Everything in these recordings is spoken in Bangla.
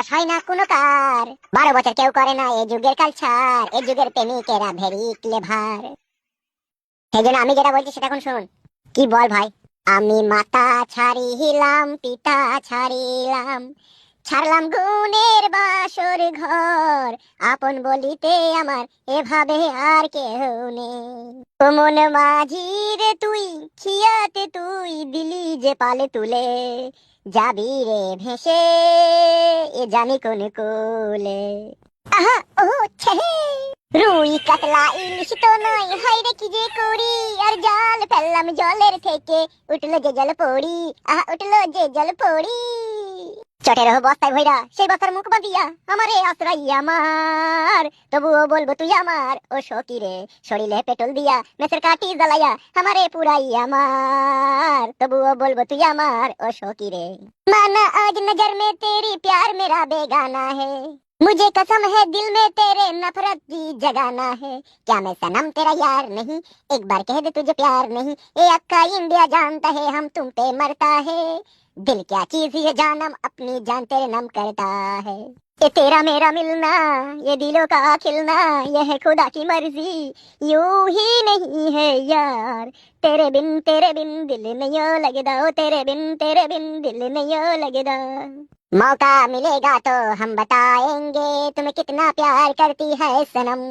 হয় না কোনো কার, 12 বছর কেউ করে না এই যুগের কালচার, এই যুগের প্রেমিকেরা ভেরি ক্লেভার। সেই জন্য আমি যেটা বলছি সেটা এখন শুন। কি বল ভাই? আমি মাতা ছাড়িলাম, পিতা ছাড়িলাম, ছাড়লাম গুণের বাসর ঘর, আপন বলিতে আমার এভাবে আর কেহ নেই। ও মন মাঝি রে তুই, খিয়াতে তুই দিলি যে পালে তুলে, যাবি রে ভেসে এ জানি কোন কোলে। আহা ও ছে, রুই কাতলা ইলিশ তো নয়, হাই রে কি যে করি, আর জাল ফেললাম জলের থেকে, উঠলো যে জল পড়ি, আহা উঠলো যে জল পড়ি। চটের বস্তায় ভইরা সেই বস্তার মুখ বাঁধিয়া আমারে আশ্রয় আমার, তবুও বলবো তুই আমার ও সখী রে, শরীরে পেট্রোল দিয়া মেসের কাঠি জ্বালাইয়া আমারে পুরাই আমার, তবুও বলবো তুই আমার ও সখী রে। माना आज नजर में तेरी प्यार मेरा बेगाना है, मुझे कसम है दिल में तेरे नफरत की जगाना है, क्या मैं सनम तेरा यार नहीं, एक बार कह दे तुझे प्यार नहीं, ये अक्का इंडिया जानता है हम तुम पे मरता है, दिल क्या चीज है जानम अपनी जान तेरे नाम करता है, ये तेरा मेरा मिलना, ये दिलों का खिलना, ये है खुदा की मर्जी, यूं ही नहीं है यार, तेरे बिन दिल नहीं यो लगदा, ओ तेरे बिन दिल नहीं यो लगदा। मौका मिलेगा तो हम बताएंगे तुम्हें कितना प्यार करती है सनम,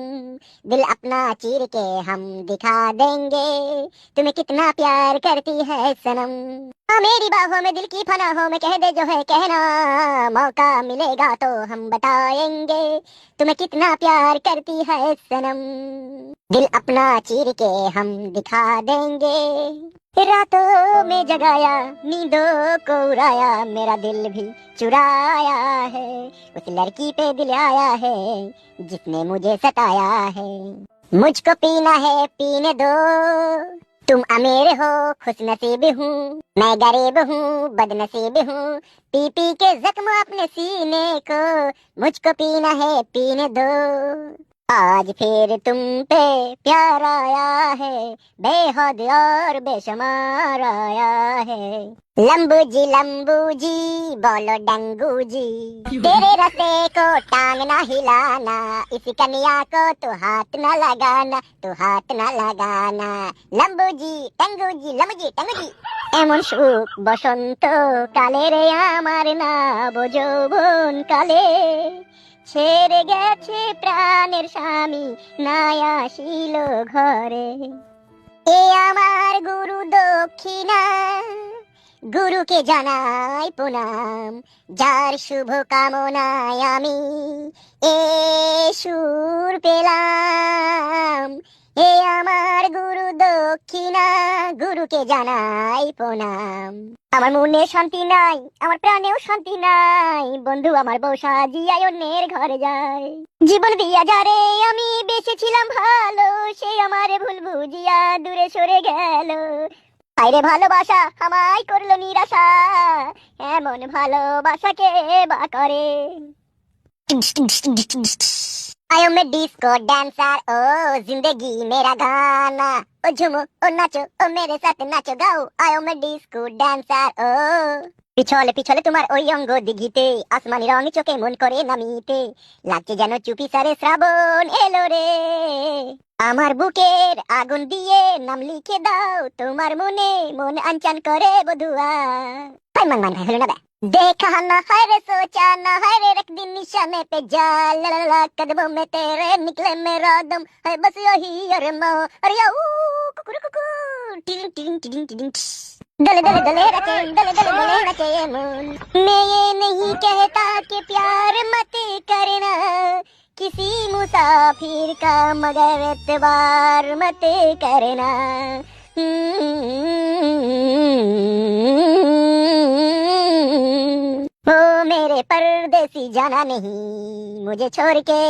दिल अपना चीर के हम दिखा देंगे तुम्हें कितना प्यार करती है सनम। हाँ मेरी बाहों में दिल की पनाहों में कह दे जो है कहना, मौका मिलेगा तो हम बताएंगे तुम्हें कितना प्यार करती है सनम, दिल अपना चीर के हम दिखा देंगे, रातों में जगाया नींदों को उड़ाया, मेरा दिल भी चुराया है, उस लड़की पे दिल आया है जिसने मुझे सताया है, मुझको पीना है पीने दो, तुम अमीर हो खुश नसीब हूँ, मैं गरीब हूँ बदनसीब हूँ, पी पी के जख्म अपने सीने को, मुझको पीना है पीने दो, आज फिर तुम पे प्यार आया है, बेहद और बेशुमार आया है, लंबू जी बोलो डंगू जी, तेरे रस्ते को टांग ना हिलाना, इस कन्या को तू हाथ न लगाना, तू हाथ न लगाना, लंबू जी टंगू जी लंबू जी टंगू जी। এমন সুখ বসন্ত কালে রে আমার না বোঝো বোন কালে, ছেড়ে গেছে প্রাণের স্বামী নাই আসিল ঘরে, এ আমার গুরু দক্ষিণা, গুরুকে জানাই প্রণাম, যার শুভ কামনায় আমি এ সুর পেলাম, এ আমার গুরু দক্ষিণা, গুরুকে জানাই প্রণাম। আমার মনে শান্তি নাই, আমার প্রাণেও শান্তি নাই, বন্ধু আমার বউ সাজিয়া অন্যের ঘরে যায়, জীবন দিয়া যারে আমি বেঁচেছিলাম ভালো, সে আমারে ভুল বুঝিয়া দূরে সরে গেল, আইরে ভালোবাসা আমায় করলো নিরাশা, এমন ভালোবাসাকে বা করে। आयो मैं डिस्को डांसर, ओ जिंदगी मेरा गाना, ओ झूमो ओ नाचो ओ मेरे साथ नाचो गाओ, आयो मैं डिस्को डांसर ओ। পিছলে পিছলে তোমার ওই অঙ্গ দিঘিতে, আসমানি রং চোখে মন করে নামিতে, লাগছে যেন চুপি সারে শ্রাবণ এলো রে, আমার বুকের আগুন দিয়ে নাম লিখে দাও তোমার মনে, মন আনচান করে বধুয়া। ভাই মান মান ভাই হলো না বে, देखा ना है रे सोचा ना है रे, रख दी निशाने पे जा, ला ला ला कदमों में तेरे निकले मेरा दम, है बस यही अरमान, अरे या कुकु कुकु टिंग टिंग टिंग टिंग, दले दले दले रचे दले दले दले रचे मन, मैं ये नहीं कहता कि प्यार मत करना किसी मुसाफिर का, मगर एतबार मत करना। ओ मेरे परदेसी जाना नहीं मुझे छोड़ के,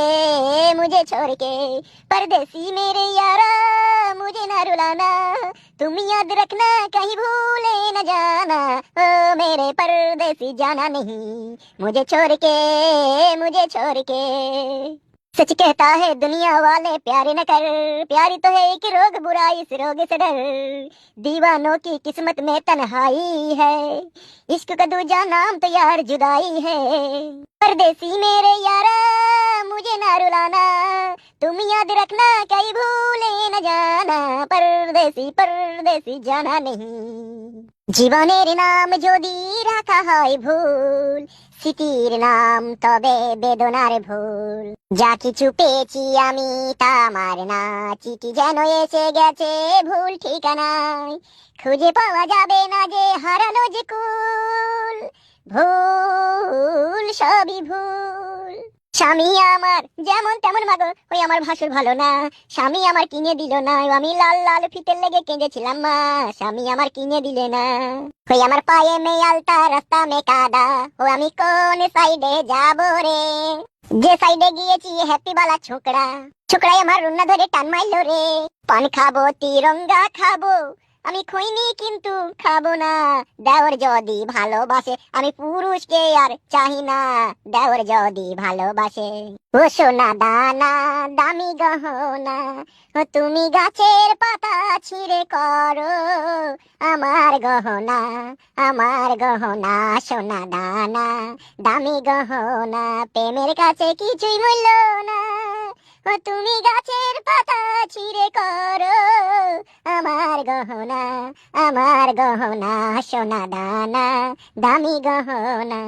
परदेसी मेरे यारा मुझे ना रुलाना, तुम याद रखना कहीं भूले न जाना, ओ मेरे परदेसी जाना नहीं मुझे छोड़ के। सच कहता है दुनिया वाले प्यार न कर, प्यारी तो है एक रोग, बुरा इस रोग से डर। दीवानों की किस्मत में तन्हाई है, इश्क का दूजा नाम तो यार जुदाई है। परदेसी मेरे यारा मुझे ना रुलाना, तुम याद रखना कहीं भूले न जाना। परदेसी परदेसी जाना नहीं, জীবনের নাম যদি রাখা হয় ভুল, স্মৃতির নাম তবে বেদনার ভুল। যা কিছু পেয়েছি আমি তা আমার না, চিঠি যেন এসে গেছে ভুল ঠিকানায়। খুঁজে পাওয়া যাবে না যে হারানো যে কুল, ভুল সবই ভুল। স্বামী আমার যেমন তেমন মাগো, ওই আমার ভাসুর ভালো না। স্বামী আমার কিনে দিল না, আমি লাল লাল ফিতের লেগে কেঁদেছিলাম মা। স্বামী আমার কিনে দিলে না, ওই আমার পায়ে মেয়ে আলতা রাস্তা মে কাদা। ও আমি কোন সাইডে যাব রে, যে সাইডে গিয়েছি হ্যাপি বালা ছোকরা। ছোকরাই আমার রুন্না ধরে টান মারলো রে। পান খাবো তিরঙ্গা খাবো, আমি খইনি কিন্তু খাবো না। দেওর যদি ভালোবাসে আমি পুরুষকে আর চাহি না, দেওর যদি ভালোবাসে। ও সোনা দানা দামি গহনা, ও তুমি গাছের পাতা ছিঁড়ে করো আমার গহনা, আমার গহনা। সোনা দানা দামি গহনা, প্রেমের কাছে কিছুই মূল্য না। ও তুমি গাছের পাতা ছিঁড়ে করো আমার গহনা, আমার গহনা। সোনা দানা দামি গহনা।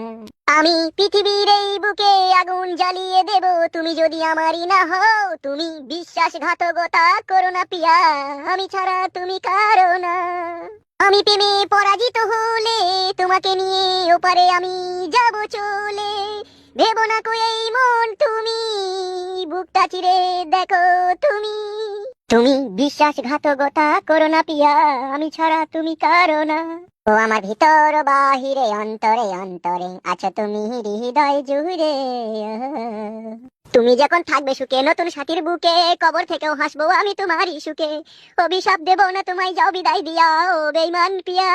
আমি পৃথিবীর এই বুকে আগুন জ্বালিয়ে দেব, তুমি যদি আমারই না হও। তুমি বিশ্বাসঘাতকতা করো না পিয়া, আমি ছাড়া তুমি কারো না। আমি প্রেমে পরাজিত হলে তোমাকে নিয়ে ওপারে আমি যাব চলে। ভেবো না কো এই মন তুমি, বুকটা চিরে দেখো তুমি। তুমি বিশ্বাসঘাতকতা করো না পিয়া, আমি ছাড়া তুমি কারো না। ও আমার ভিতর বাহিরে অন্তরে অন্তরে আছো তুমি হৃদয় জুড়ে। তুমি যখন থাকবে সুখে নতুন সাথীর বুকে, কবর থেকেও হাসবো আমি তোমারই সুখে। অভিশাপ দেব না তোমায়, যাও বিদায় দিয়া ও বেঈমান পিয়া,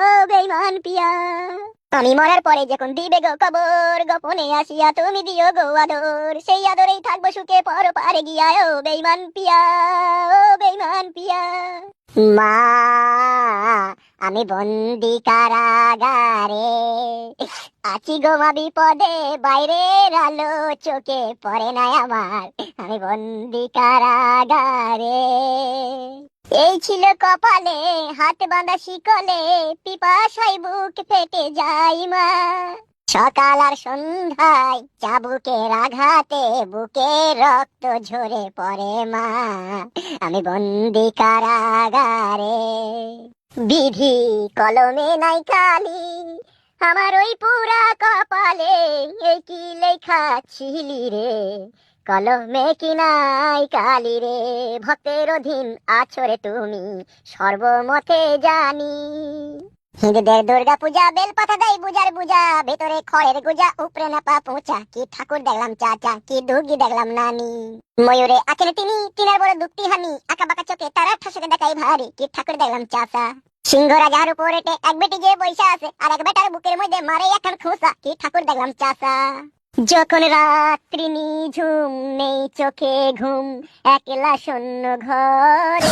ও বেঈমান পিয়া। আমি মরার পরে যখন দিবে গো কবর, গোপনে আসিয়া তুমি দিও গো আদর। সেই আদরেই থাকবো সুখে পর পারে গিয়া ও বেঈমান পিয়া, ও বেঈমান পিয়া। মা আমি বন্দি কারাগারে আছি গো মা বিপদে, বাইরের আলো চোখে পড়ে নাই আমার। আমি বন্দি কারাগারে, এই ছিল কপালে হাত বাঁধা শিকলে, পিপাসায় বুক ফেটে যাই মা। সকাল আর সন্ধ্যায় চাবুকের আঘাতে বুকে রক্ত ঝরে পড়ে মা। আমি বন্দি কারাগারে, বিধি কলমে নাই কালি, আমার ওই পুরা কপালে এই কি লেখা ছিলি রে। কলমে কি নাই কালি রে, ভক্তের অধীন আছো রে তুমি সর্বমতে জানি। হিন্দুদের দুর্গা পূজা, বেলপাতা দেয় বুজার বুজা, ভেতরে খড়ের গুজা উপরে না পা পৌঁছা। কি ঠাকুর দেখলাম চাচা, কি দুর্গি দেখলাম নানি। ময়ূরে আছেন তিনি, তিনার বড় দুঃখটি হানি, আঁকা বাঁকা চোখে তারা ঠাসকে দেখাই ভারী। কি ঠাকুর দেখলাম চাচা। সিংহ রাজার উপর এটে এক বেটি যে বৈশা আছে, আর এক বেটার বুকের মধ্যে মারে এখন খোঁসা। কি ঠাকুর দেখলাম চাচা। যখন রাত্রি নিঝুম নেই চোখে ঘুম, একলা শূন্য ঘরে